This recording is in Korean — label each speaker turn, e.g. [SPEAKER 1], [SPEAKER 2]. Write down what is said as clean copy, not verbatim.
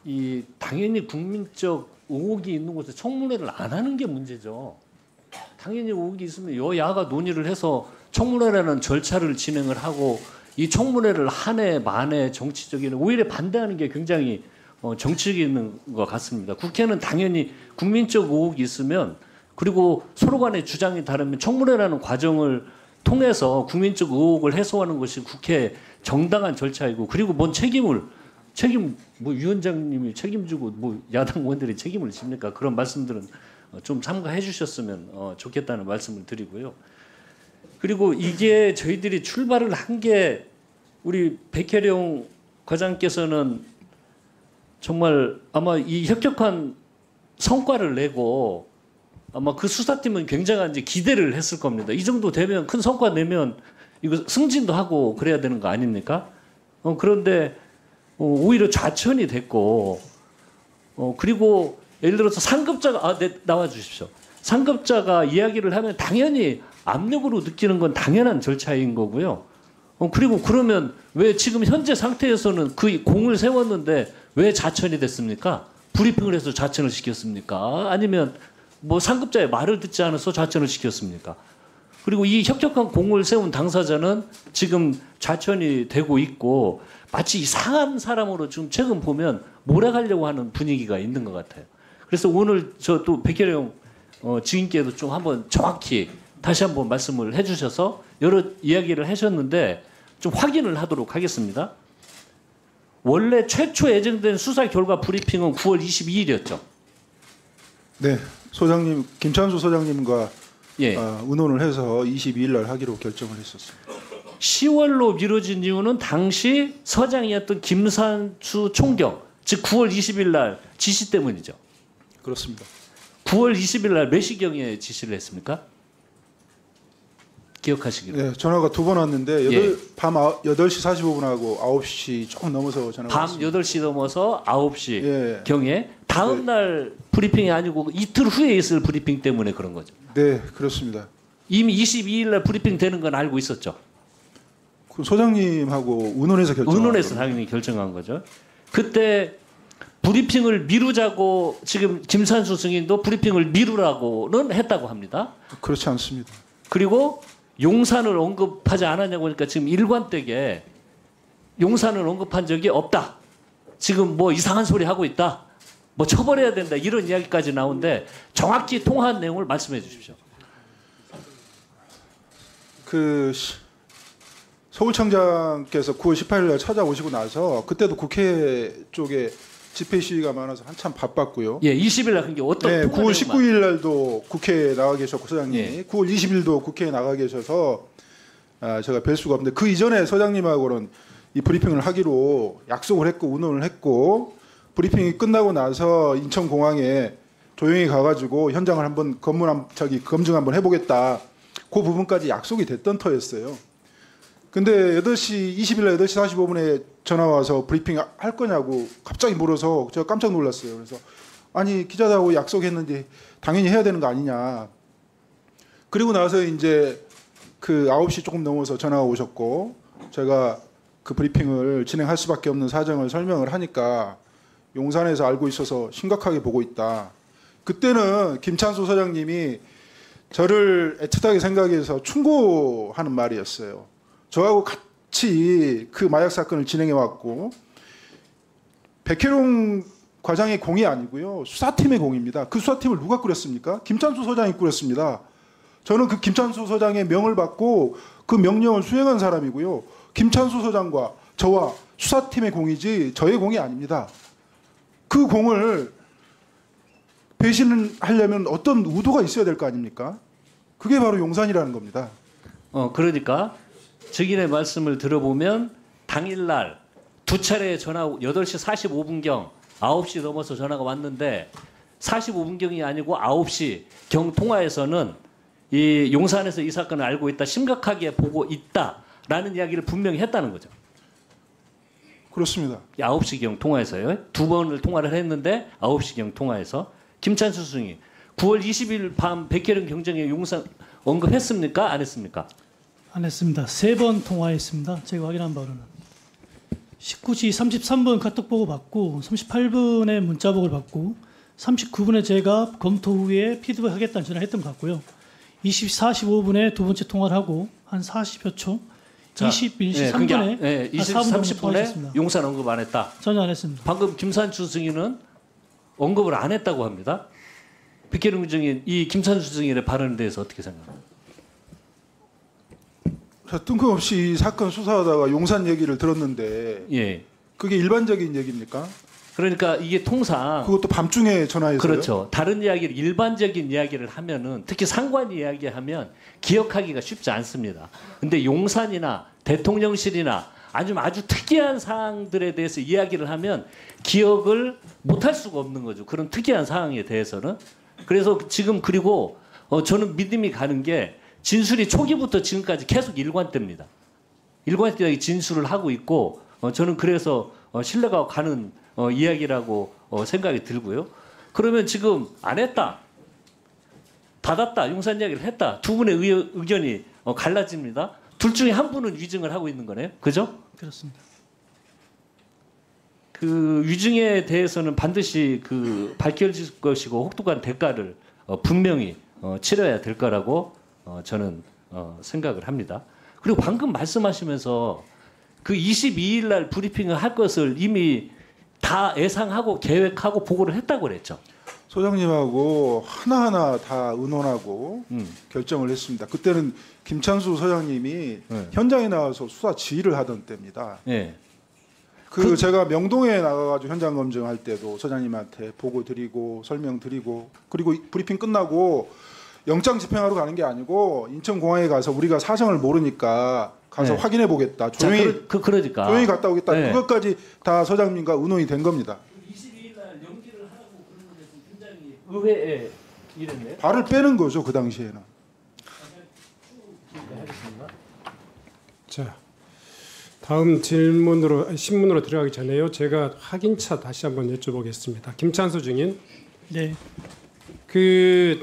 [SPEAKER 1] 이 당연히 국민적 의혹이 있는 곳에 청문회를 안 하는 게 문제죠. 당연히 의혹이 있으면 여야가 논의를 해서 청문회라는 절차를 진행을 하고 이 청문회를 한 해 만에 정치적인 오히려 반대하는 게 굉장히 정치적인 것 같습니다. 국회는 당연히 국민적 의혹이 있으면 그리고 서로 간의 주장이 다르면 청문회라는 과정을 통해서 국민적 의혹을 해소하는 것이 국회의 정당한 절차이고 그리고 뭔 책임 뭐 위원장님이 책임지고 뭐 야당 의원들이 책임을 집니까? 그런 말씀들은 좀 참가해 주셨으면 좋겠다는 말씀을 드리고요. 그리고 이게 저희들이 출발을 한 게 우리 백혜령 과장께서는 정말 아마 이 혁혁한 성과를 내고 아마 그 수사팀은 굉장한 이제 기대를 했을 겁니다. 이 정도 되면 큰 성과 내면 이거 승진도 하고 그래야 되는 거 아닙니까? 그런데 오히려 좌천이 됐고 그리고 예를 들어서 상급자가 나와 주십시오. 상급자가 이야기를 하면 당연히 압력으로 느끼는 건 당연한 절차인 거고요. 그리고 그러면 왜 지금 현재 상태에서는 그 공을 세웠는데 왜 좌천이 됐습니까? 브리핑을 해서 좌천을 시켰습니까? 아니면 뭐 상급자의 말을 듣지 않아서 좌천을 시켰습니까? 그리고 이 혁혁한 공을 세운 당사자는 지금 좌천이 되고 있고 마치 이상한 사람으로 지금 최근 보면 몰아가려고 하는 분위기가 있는 것 같아요. 그래서 오늘 저 또 백혜령 증인께도 좀 한번 정확히 다시 한번 말씀을 해주셔서 여러 이야기를 하셨는데 좀 확인을 하도록 하겠습니다. 원래 최초 예정된 수사 결과 브리핑은 9월 22일이었죠.
[SPEAKER 2] 네, 소장님 김찬수 소장님과
[SPEAKER 1] 예.
[SPEAKER 2] 의논을 해서 22일 날 하기로 결정을 했었습니다.
[SPEAKER 1] 10월로 미뤄진 이유는 당시 서장이었던 김산수 총경, 즉 9월 20일 날 지시 때문이죠.
[SPEAKER 2] 그렇습니다.
[SPEAKER 1] 9월 20일 날 몇 시경에 지시를 했습니까? 기억하시기로.
[SPEAKER 2] 네, 전화가 두 번 왔는데
[SPEAKER 1] 예.
[SPEAKER 2] 밤 8시 45분하고 9시 조금 넘어서 전화가
[SPEAKER 1] 밤
[SPEAKER 2] 왔습니다.
[SPEAKER 1] 8시 넘어서 9시
[SPEAKER 2] 예.
[SPEAKER 1] 경에 다음 날 브리핑이 아니고 이틀 후에 있을 브리핑 때문에 그런 거죠.
[SPEAKER 2] 네, 그렇습니다.
[SPEAKER 1] 이미 22일 날 브리핑 되는 건 알고 있었죠.
[SPEAKER 2] 그 소장님하고 의논해서 결정.
[SPEAKER 1] 의논해서 당연히 결정한 거죠. 그때 브리핑을 미루자고 지금 김산수 승인도 브리핑을 미루라고는 했다고 합니다.
[SPEAKER 2] 그렇지 않습니다.
[SPEAKER 1] 그리고 용산을 언급하지 않았냐고 하니까 지금 일관되게 용산을 언급한 적이 없다. 지금 뭐 이상한 소리 하고 있다. 뭐 처벌해야 된다. 이런 이야기까지 나오는데 정확히 통화한 내용을 말씀해 주십시오.
[SPEAKER 2] 그 서울청장께서 9월 18일 날 찾아오시고 나서 그때도 국회 쪽에 집회 시위가 많아서 한참 바빴고요.
[SPEAKER 1] 예, 20일 날 그게 어떤
[SPEAKER 2] 네,
[SPEAKER 1] 통화
[SPEAKER 2] 9월
[SPEAKER 1] 내용만.
[SPEAKER 2] 19일 날도 국회에 나가 계셨고 소장님이
[SPEAKER 1] 예.
[SPEAKER 2] 9월 20일도 국회에 나가 계셔서 제가 뵐 수가 없는데 그 이전에 소장님하고는 이 브리핑을 하기로 약속을 했고 의논을 했고 브리핑이 끝나고 나서 인천공항에 조용히 가가지고 현장을 한번 검증 한번 해보겠다. 그 부분까지 약속이 됐던 터였어요. 근데 8시 20일 날 8시 45분에 전화 와서 브리핑 할 거냐고 갑자기 물어서 제가 깜짝 놀랐어요. 그래서 아니 기자들하고 약속했는데 당연히 해야 되는 거 아니냐. 그리고 나서 이제 그 9시 조금 넘어서 전화가 오셨고 제가 그 브리핑을 진행할 수밖에 없는 사정을 설명을 하니까 용산에서 알고 있어서 심각하게 보고 있다. 그때는 김찬수 소장님이 저를 애틋하게 생각해서 충고하는 말이었어요. 저하고 같이 그 마약 사건을 진행해 왔고 백혜룡 과장의 공이 아니고요. 수사팀의 공입니다. 그 수사팀을 누가 꾸렸습니까? 김찬수 소장이 꾸렸습니다. 저는 그 김찬수 소장의 명을 받고 그 명령을 수행한 사람이고요. 김찬수 소장과 저와 수사팀의 공이지 저의 공이 아닙니다. 그 공을 배신하려면 어떤 의도가 있어야 될 거 아닙니까? 그게 바로 용산이라는 겁니다.
[SPEAKER 1] 그러니까 증인의 말씀을 들어보면 당일날 두 차례 전화 8시 45분경 9시 넘어서 전화가 왔는데 45분경이 아니고 9시경 통화에서는 이 용산에서 이 사건을 알고 있다. 심각하게 보고 있다라는 이야기를 분명히 했다는 거죠.
[SPEAKER 2] 그렇습니다.
[SPEAKER 1] 9시경 통화에서요. 두 번을 통화를 했는데 9시경 통화에서 김찬수 승인 9월 20일 밤 백혜령 경정에 용산 언급했습니까? 안 했습니까?
[SPEAKER 3] 안 했습니다. 3번 통화했습니다. 제가 확인한 바로는 19시 33분 카톡 보고 받고 38분에 문자 보고를 받고 39분에 제가 검토 후에 피드백 하겠다는 전화를 했던 것 같고요. 45분에 두 번째 통화를 하고 한 40여 초,
[SPEAKER 1] 자,
[SPEAKER 3] 21시
[SPEAKER 1] 그게
[SPEAKER 3] 3분에
[SPEAKER 1] 네, 30분에 용산 언급 안 했다.
[SPEAKER 3] 전혀 안 했습니다.
[SPEAKER 1] 방금 김산수 증인은 언급을 안 했다고 합니다. 백혜룡 증인, 이 김산수 증인의 발언에 대해서 어떻게 생각합니까?
[SPEAKER 2] 자, 뜬금없이 이 사건 수사하다가 용산 얘기를 들었는데
[SPEAKER 1] 예.
[SPEAKER 2] 그게 일반적인 얘기입니까?
[SPEAKER 1] 그러니까 이게 통상
[SPEAKER 2] 그것도 밤중에 전화해서요?
[SPEAKER 1] 그렇죠. 다른 이야기를 일반적인 이야기를 하면은 특히 상관 이야기하면 기억하기가 쉽지 않습니다. 근데 용산이나 대통령실이나 아주 특이한 사항들에 대해서 이야기를 하면 기억을 못할 수가 없는 거죠. 그런 특이한 상황에 대해서는. 그래서 지금 그리고 저는 믿음이 가는 게 진술이 초기부터 지금까지 계속 일관됩니다. 일관되게 진술을 하고 있고 저는 그래서 신뢰가 가는 이야기라고 생각이 들고요. 그러면 지금 안 했다, 받았다, 용산 이야기를 했다. 두 분의 의견이 갈라집니다. 둘 중에 한 분은 위증을 하고 있는 거네요. 그죠?
[SPEAKER 3] 그렇습니다.
[SPEAKER 1] 그 위증에 대해서는 반드시 그 밝혀질 것이고 혹독한 대가를 분명히 치러야 될 거라고 저는 생각을 합니다. 그리고 방금 말씀하시면서 그 22일 날 브리핑을 할 것을 이미 다 예상하고 계획하고 보고를 했다고 그랬죠.
[SPEAKER 2] 소장님하고 하나하나 다 의논하고 결정을 했습니다. 그때는 김찬수 소장님이 현장에 나와서 수사 지휘를 하던 때입니다.
[SPEAKER 1] 예.
[SPEAKER 2] 제가 명동에 나가가지고 현장 검증할 때도 소장님한테 보고 드리고 설명 드리고 그리고 브리핑 끝나고 영장 집행하러 가는 게 아니고 인천공항에 가서 우리가 사정을 모르니까 가서
[SPEAKER 1] 네.
[SPEAKER 2] 확인해 보겠다. 조용히
[SPEAKER 1] 그러니까
[SPEAKER 2] 조용히 갔다 오겠다.
[SPEAKER 1] 네.
[SPEAKER 2] 그것까지 다 소장님과 의논이 된 겁니다.
[SPEAKER 1] 22일 날 연기를 하라고 그러는 데서 굉장히 의외의 일인데요.
[SPEAKER 2] 발을 빼는 거죠 그 당시에는.
[SPEAKER 4] 자, 다음 신문으로 들어가기 전에요. 제가 확인차 다시 한번 여쭤보겠습니다. 김찬수 증인,
[SPEAKER 3] 네.
[SPEAKER 4] 그